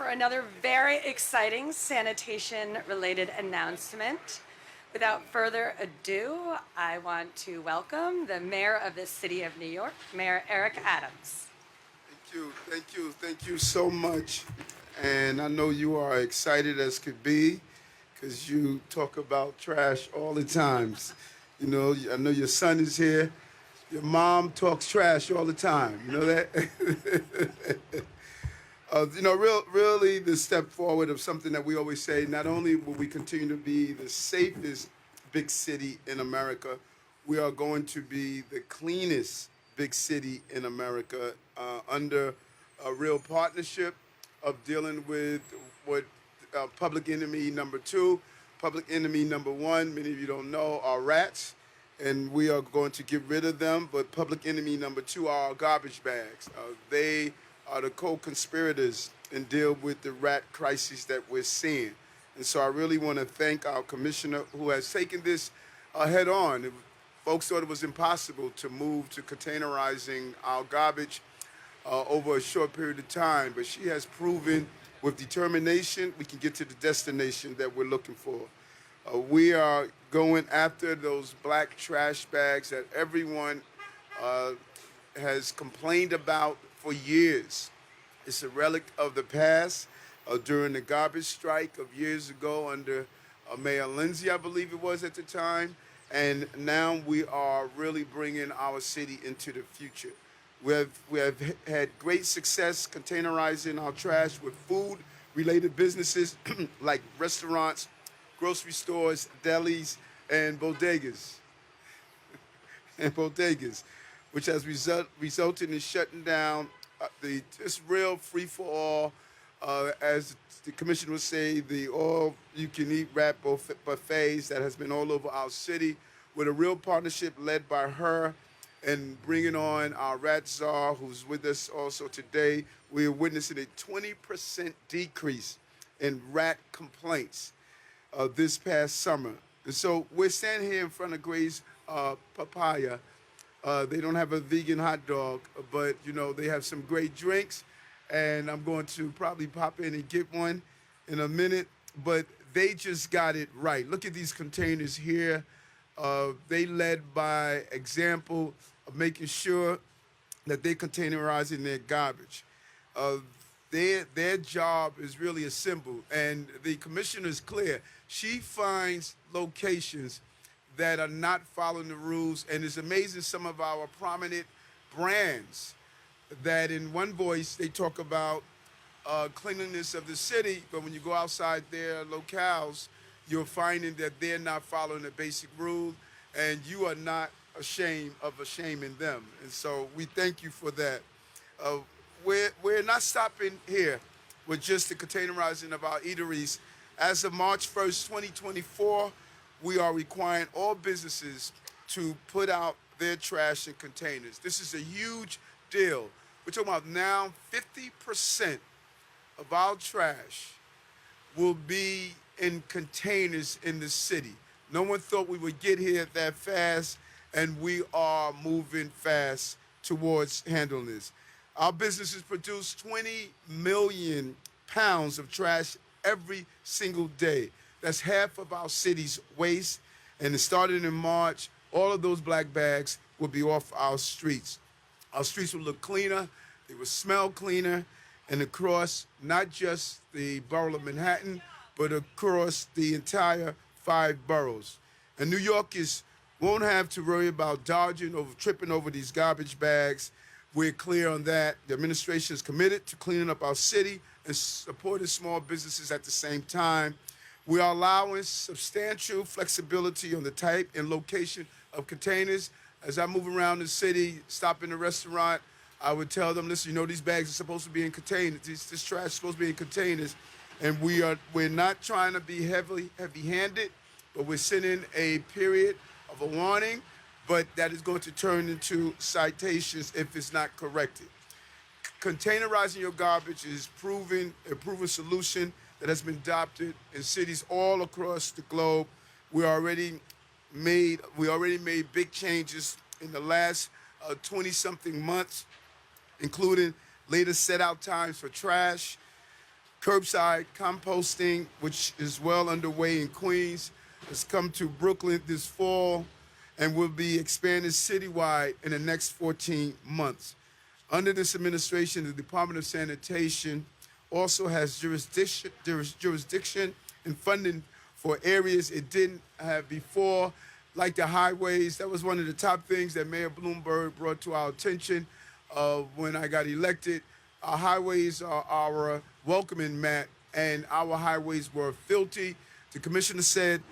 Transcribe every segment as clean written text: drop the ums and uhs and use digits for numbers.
for another very exciting sanitation-related announcement. Without further ado, I want to welcome the Mayor of the City of New York, Mayor Eric Adams. Thank you so much. And I know you are excited as could be because you talk about trash all the times. You know, I know your son is here. Your mom talks trash all the time. You know that? Really the step forward of something that we always say, not only will we continue to be the safest big city in America, we are going to be the cleanest big city in America under a real partnership of dealing with what public enemy number two, public enemy number one, many of you don't know, are rats, and we are going to get rid of them. But public enemy number two are our garbage bags. They are the co-conspirators and deal with the rat crisis that we're seeing. And so I really want to thank our commissioner who has taken this head on. Folks thought it was impossible to move to containerizing our garbage over a short period of time, but she has proven with determination we can get to the destination that we're looking for. We are going after those black trash bags that everyone has complained about for years. It's a relic of the past during the garbage strike of years ago under Mayor Lindsay, I believe it was at the time. And now we are really bringing our city into the future. We have had great success containerizing our trash with food-related businesses like restaurants, grocery stores, delis, and bodegas. Which has resulted in shutting down this real free-for-all, as the commission would say, the all-you-can-eat rat buffets that has been all over our city, with a real partnership led by her and bringing on our rat czar, who's with us also today. We are witnessing a 20% decrease in rat complaints this past summer. And so we're standing here in front of Gray's Papaya. They don't have a vegan hot dog, but you know they have some great drinks, and I'm going to probably pop in and get one in a minute. But they just got it right. Look at these containers here. They led by example of making sure that they're containerizing their garbage. Their job is really a symbol, and the commissioner is clear. She finds locations that are not following the rules, and it's amazing some of our prominent brands that in one voice they talk about cleanliness of the city, but when you go outside their locales, you're finding that they're not following the basic rule, and you are not ashamed of shaming them. And so we thank you for that. We're not stopping here with just the containerizing of our eateries. As of March 1st, 2024, we are requiring all businesses to put out their trash in containers. This is a huge deal. We're talking about now 50% of our trash will be in containers in the city. No one thought we would get here that fast, and we are moving fast towards handling this. Our businesses produce 20 million pounds of trash every single day. That's half of our city's waste, and it started in March. All of those black bags will be off our streets. Our streets will look cleaner, they will smell cleaner, and across not just the borough of Manhattan, but across the entire 5 boroughs. And New Yorkers won't have to worry about tripping over these garbage bags. We're clear on that. The administration is committed to cleaning up our city and supporting small businesses at the same time. We are allowing substantial flexibility on the type and location of containers. As I move around the city, stop in a restaurant, I would tell them, listen, you know, these bags are supposed to be in containers. This trash is supposed to be in containers. And we're not trying to be heavy-handed, but we're sending a period of a warning, but that is going to turn into citations if it's not corrected. Containerizing your garbage is a proven solution that has been adopted in cities all across the globe. We already made big changes in the last 20-something months, including later set-out times for trash, Curbside composting, which is well underway in Queens, has come to Brooklyn this fall and will be expanded citywide in the next 14 months. Under this administration, the Department of Sanitation also has jurisdiction and funding for areas it didn't have before, like the highways. That was one of the top things that Mayor Bloomberg brought to our attention when I got elected. Our highways are our welcoming mat, and our highways were filthy. The commissioner said,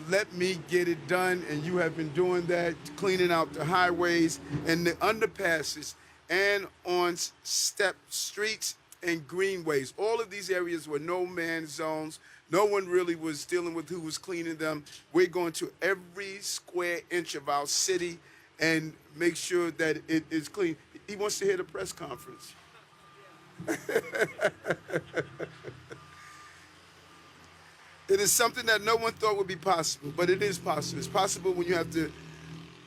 let me get it done, and you have been doing that, cleaning out the highways and the underpasses and on step streets and greenways. All of these areas were no-man zones. No one really was dealing with who was cleaning them. We're going to every square inch of our city and make sure that it is clean. He wants to hear the press conference. It is something that no one thought would be possible, but it is possible. It's possible when you have the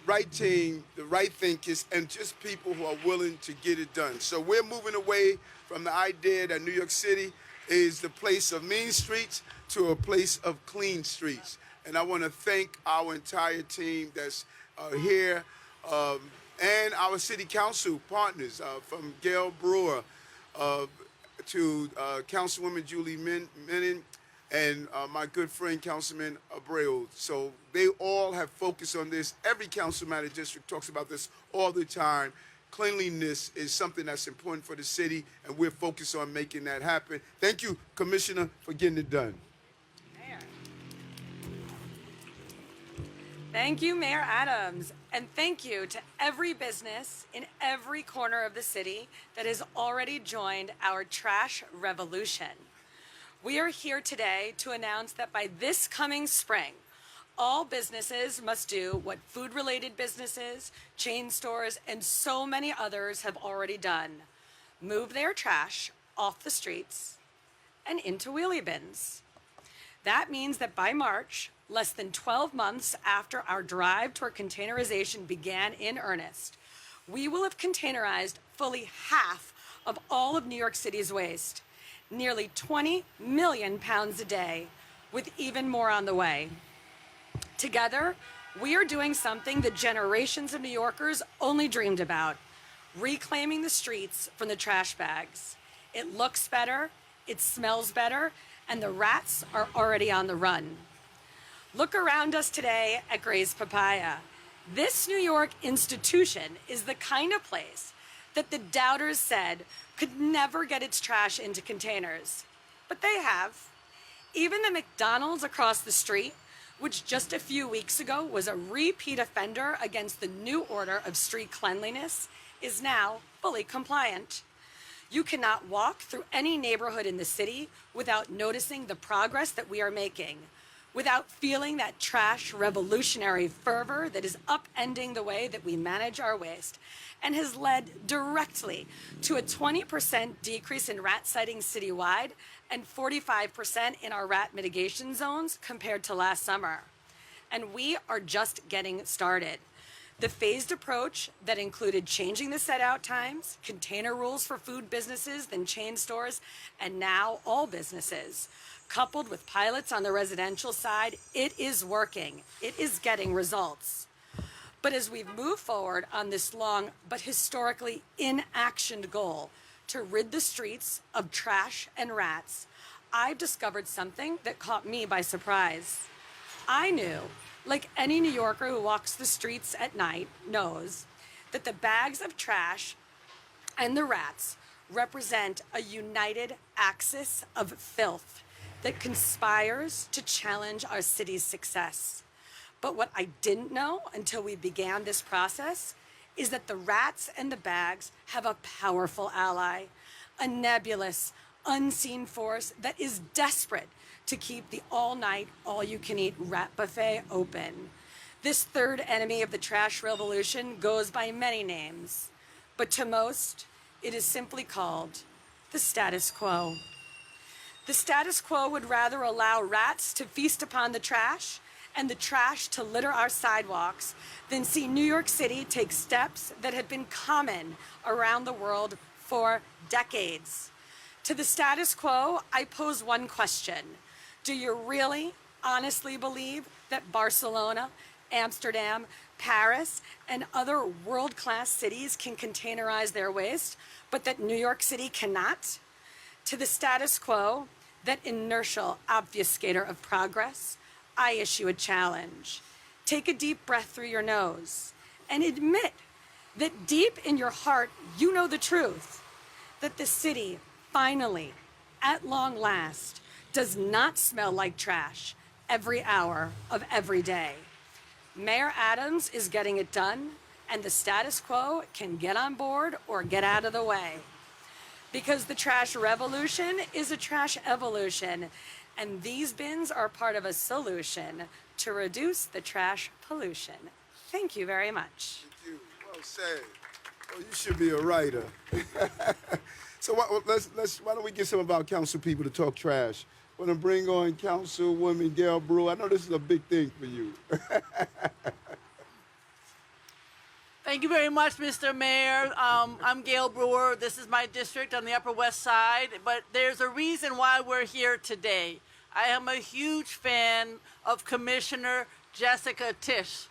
right team, the right thinkers, and just people who are willing to get it done. So we're moving away from the idea that New York City is the place of mean streets to a place of clean streets. And I want to thank our entire team that's here and our city council partners, from Gail Brewer to Councilwoman Julie Menon and my good friend Councilman Abreu. So they all have focused on this. Every council matter district talks about this all the time. Cleanliness is something that's important for the city, and we're focused on making that happen. Thank you, Commissioner, for getting it done. Mayor. Thank you, Mayor Adams. And thank you to every business in every corner of the city that has already joined our trash revolution. We are here today to announce that by this coming spring, all businesses must do what food-related businesses, chain stores, and so many others have already done: move their trash off the streets and into wheelie bins. That means that by March, less than 12 months after our drive toward containerization began in earnest, we will have containerized fully half of all of New York City's waste, nearly 20 million pounds a day, with even more on the way. Together, we are doing something that generations of New Yorkers only dreamed about: reclaiming the streets from the trash bags. It looks better, it smells better, and the rats are already on the run. Look around us today at Gray's Papaya. This New York institution is the kind of place that the doubters said could never get its trash into containers. But they have. Even the McDonald's across the street, which just a few weeks ago was a repeat offender against the new order of street cleanliness, is now fully compliant. You cannot walk through any neighborhood in the city without noticing the progress that we are making, without feeling that trash revolutionary fervor that is upending the way that we manage our waste and has led directly to a 20% decrease in rat sightings citywide and 45% in our rat mitigation zones compared to last summer. And we are just getting started. The phased approach that included changing the set-out times, container rules for food businesses, then chain stores, and now all businesses, coupled with pilots on the residential side, it is working. It is getting results. But as we've moved forward on this long but historically inactioned goal to rid the streets of trash and rats, I've discovered something that caught me by surprise. I knew, like any New Yorker who walks the streets at night knows, that the bags of trash and the rats represent a united axis of filth that conspires to challenge our city's success. But what I didn't know until we began this process is that the rats and the bags have a powerful ally, a nebulous, unseen force that is desperate to keep the all-night, all-you-can-eat rat buffet open. This third enemy of the trash revolution goes by many names, but to most, it is simply called the status quo. The status quo would rather allow rats to feast upon the trash and the trash to litter our sidewalks than see New York City take steps that have been common around the world for decades. To the status quo, I pose one question. Do you really, honestly believe that Barcelona, Amsterdam, Paris, and other world-class cities can containerize their waste, but that New York City cannot? To the status quo, that inertial obfuscator of progress, I issue a challenge. Take a deep breath through your nose and admit that deep in your heart, you know the truth, that the city finally, at long last, does not smell like trash every hour of every day. Mayor Adams is getting it done, and the status quo can get on board or get out of the way. Because the trash revolution is a trash evolution, and these bins are part of a solution to reduce the trash pollution. Thank you very much. Thank you. Well said. Well, you should be a writer. So why don't we get some of our council people to talk trash? Want to bring on Councilwoman Gail Brewer. I know this is a big thing for you. Thank you very much, Mr. Mayor. I'm Gail Brewer. This is my district on the Upper West Side, but there's a reason why we're here today. I am a huge fan of Commissioner Jessica Tisch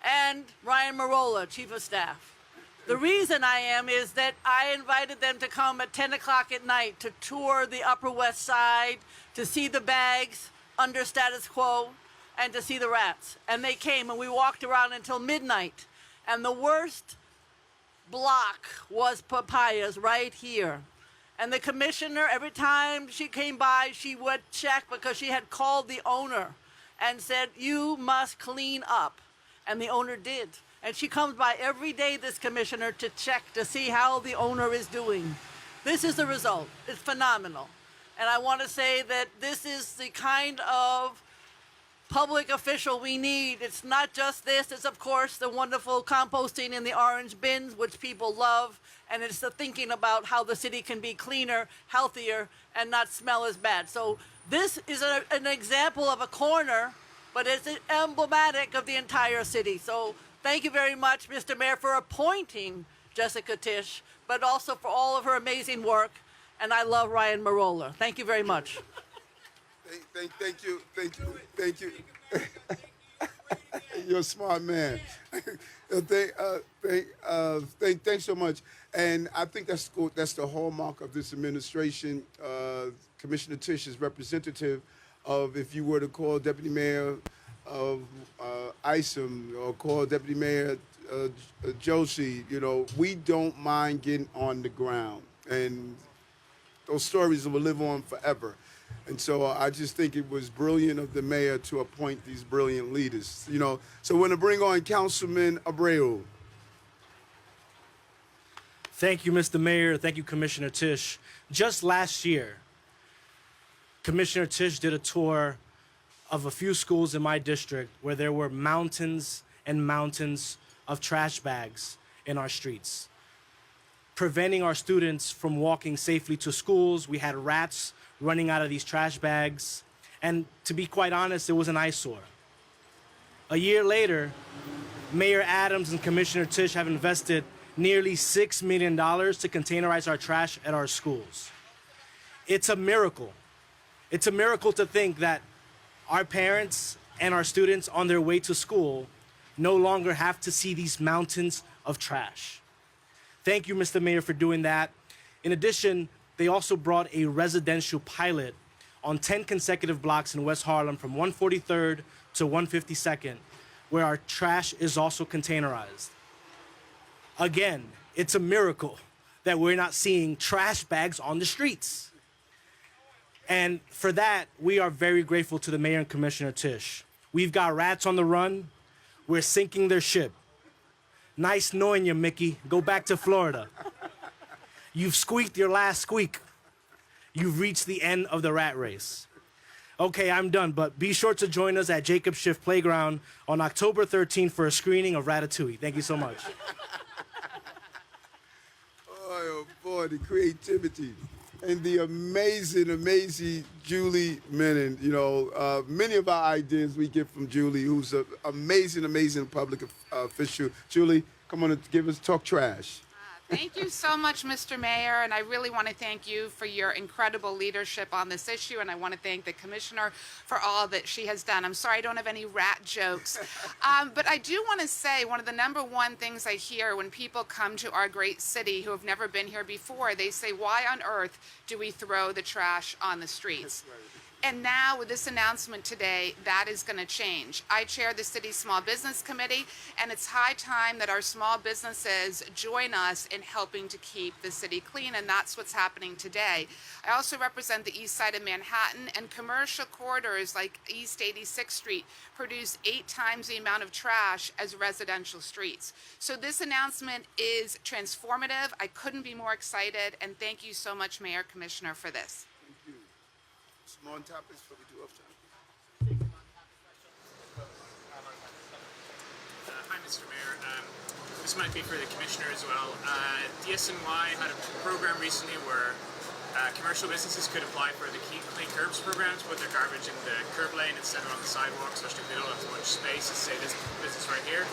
and Ryan Marola, Chief of Staff. The reason I am is that I invited them to come at 10 o'clock at night to tour the Upper West Side, to see the bags under status quo, and to see the rats. And they came, and we walked around until midnight. And the worst block was Papayas right here. And the commissioner, every time she came by, she would check because she had called the owner and said, "You must clean up." And the owner did. And she comes by every day, this commissioner, to check to see how the owner is doing. This is the result. It's phenomenal. And I want to say that this is the kind of public official we need. It's not just this. It's, of course, the wonderful composting in the orange bins, which people love. And it's the thinking about how the city can be cleaner, healthier, and not smell as bad. So this is an example of a corner, but it's emblematic of the entire city. So thank you very much, Mr. Mayor, for appointing Jessica Tisch, but also for all of her amazing work. And I love Ryan Marola. Thank you very much. Thank you. You're a smart man. Thanks so much. And I think that's the hallmark of this administration. Commissioner Tisch is representative of, if you were to call Deputy Mayor of Isom or call Deputy Mayor Joshi, we don't mind getting on the ground. And those stories will live on forever. And so I just think it was brilliant of the mayor to appoint these brilliant leaders. So we're going to bring on Councilman Abreu. Thank you, Mr. Mayor. Thank you, Commissioner Tisch. Just last year, Commissioner Tisch did a tour of a few schools in my district where there were mountains and mountains of trash bags in our streets, preventing our students from walking safely to schools. We had rats running out of these trash bags. And to be quite honest, it was an eyesore. A year later, Mayor Adams and Commissioner Tisch have invested nearly $6 million to containerize our trash at our schools. It's a miracle. It's a miracle to think that our parents and our students on their way to school no longer have to see these mountains of trash. Thank you, Mr. Mayor, for doing that. In addition, they also brought a residential pilot on 10 consecutive blocks in West Harlem from 143rd to 152nd, where our trash is also containerized. Again, it's a miracle that we're not seeing trash bags on the streets. And for that, we are very grateful to the Mayor and Commissioner Tisch. We've got rats on the run. We're sinking their ship. Nice knowing you, Mickey. Go back to Florida. You've squeaked your last squeak. You've reached the end of the rat race. Okay, I'm done, but be sure to join us at Jacob Schiff Playground on October 13th for a screening of Ratatouille. Thank you so much. Oh, boy, the creativity. And the amazing Julie Menon. Many of our ideas we get from Julie, who's an amazing public official. Julie, come on and talk trash. Thank you so much, Mr. Mayor, and I really want to thank you for your incredible leadership on this issue, and I want to thank the Commissioner for all that she has done. I'm sorry I don't have any rat jokes, but I do want to say one of the number one things I hear when people come to our great city who have never been here before, they say, why on earth do we throw the trash on the streets? And now with this announcement today, that is going to change. I chair the City Small Business Committee, and it's high time that our small businesses join us in helping to keep the city clean, and that's what's happening today. I also represent the east side of Manhattan, and commercial corridors like East 86th Street produce 8 times the amount of trash as residential streets. So this announcement is transformative. I couldn't be more excited, and thank you so much, Mayor, Commissioner, for this. Some more topics before we do off time. Hi, Mr. Mayor. This might be for the Commissioner as well. DSNY had a program recently where commercial businesses could apply for the Clean Curbs program to put their garbage in the curb lane instead of on the sidewalk, especially if they don't have as much space as, say, this business right here.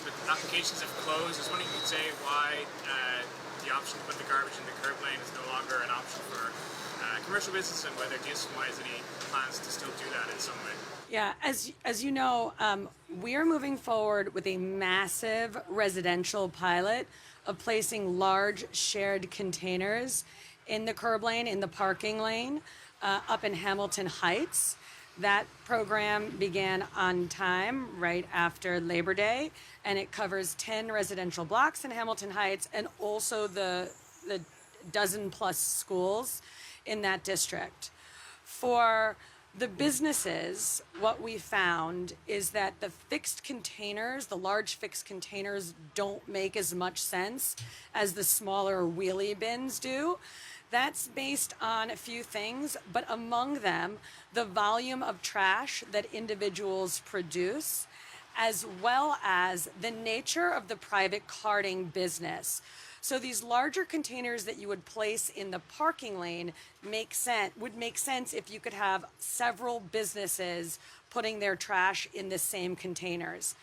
But applications have closed. I was wondering if you could say why the option to put the garbage in the curb lane is no longer an option for commercial business, and whether DSNY has any plans to still do that in some way. Yeah, as you know, we are moving forward with a massive residential pilot of placing large shared containers in the curb lane, in the parking lane, up in Hamilton Heights. That program began on time right after Labor Day, and it covers 10 residential blocks in Hamilton Heights and also the dozen plus schools in that district. For the businesses, what we found is that the fixed containers, the large fixed containers, don't make as much sense as the smaller wheelie bins do. That's based on a few things, but among them, the volume of trash that individuals produce, as well as the nature of the private carting business. So these larger containers that you would place in the parking lane would make sense if you could have several businesses putting their trash in the same containers.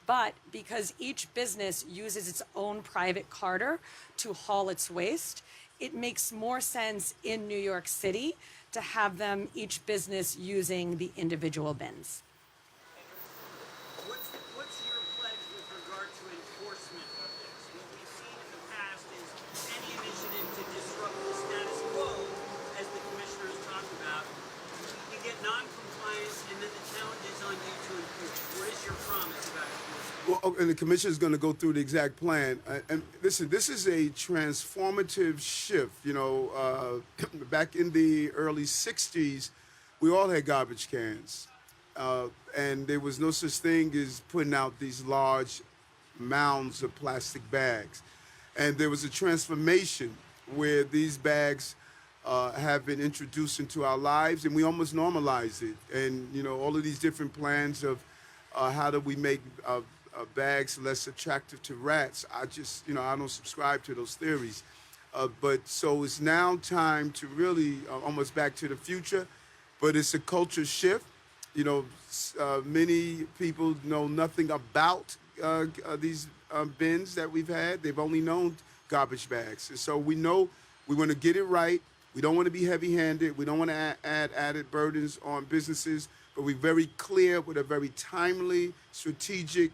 But because each business uses its own private carter to haul its waste, it makes more sense in New York City to have them, each business, using the individual bins. What's your pledge with regard to enforcement of this? What we've seen in the past is any initiative to disrupt the status quo, as the commissioner has talked about, you get non-compliance and then the challenge is on you to enforce. What is your promise about enforcement? Well, and the commission is going to go through the exact plan. And listen, this is a transformative shift. You know, back in the early 60s, we all had garbage cans. And there was no such thing as putting out these large mounds of plastic bags. And there was a transformation where these bags have been introduced into our lives, and we almost normalized it. And, you know, all of these different plans of how do we make bags less attractive to rats. I don't subscribe to those theories. But so it's now time to really almost back to the future, but it's a culture shift. You know, many people know nothing about these bins that we've had. They've only known garbage bags. And so we know we want to get it right. We don't want to be heavy-handed. We don't want to add added burdens on businesses, but we're very clear with a very timely, strategic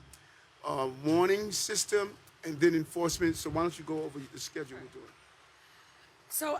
warning system and then enforcement. So why don't you go over the schedule we're doing? So,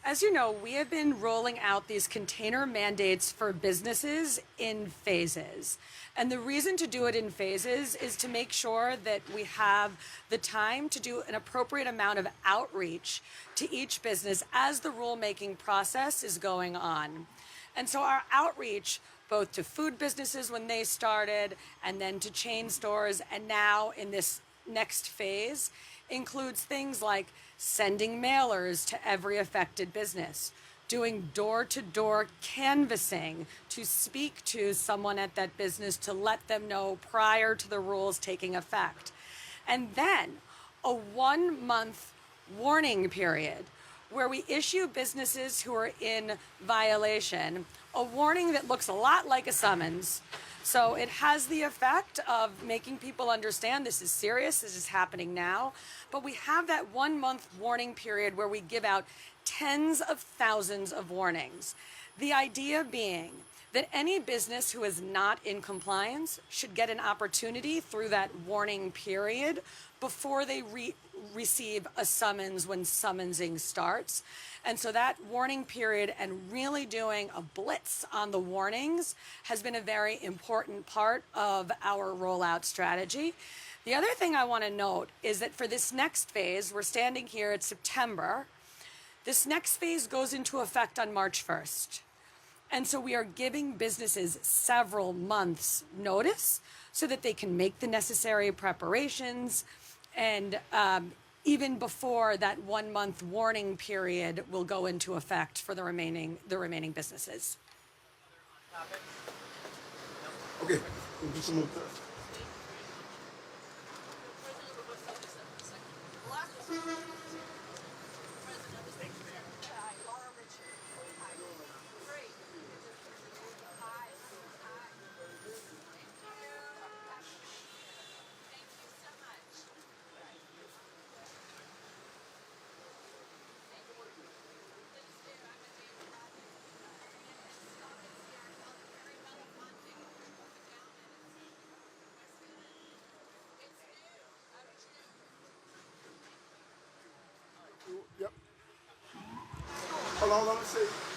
as you know, we have been rolling out these container mandates for businesses in phases. And the reason to do it in phases is to make sure that we have the time to do an appropriate amount of outreach to each business as the rulemaking process is going on. And so our outreach, both to food businesses when they started, and then to chain stores, and now in this next phase, includes things like sending mailers to every affected business, doing door-to-door canvassing to speak to someone at that business to let them know prior to the rules taking effect. And then a 1-month warning period where we issue businesses who are in violation a warning that looks a lot like a summons, So it has the effect of making people understand this is serious, this is happening now. But we have that 1 month warning period where we give out tens of thousands of warnings. The idea being that any business who is not in compliance should get an opportunity through that warning period before they receive a summons when summonsing starts. And so that warning period and really doing a blitz on the warnings has been a very important part of our rollout strategy. The other thing I want to note is that for this next phase, we're standing here at September. This next phase goes into effect on March 1st. And so we are giving businesses several months notice so that they can make the necessary preparations. And even before that 1 month warning period will go into effect for the remaining businesses. Okay, we'll do some more stuff. Yep. Hold on, let me see.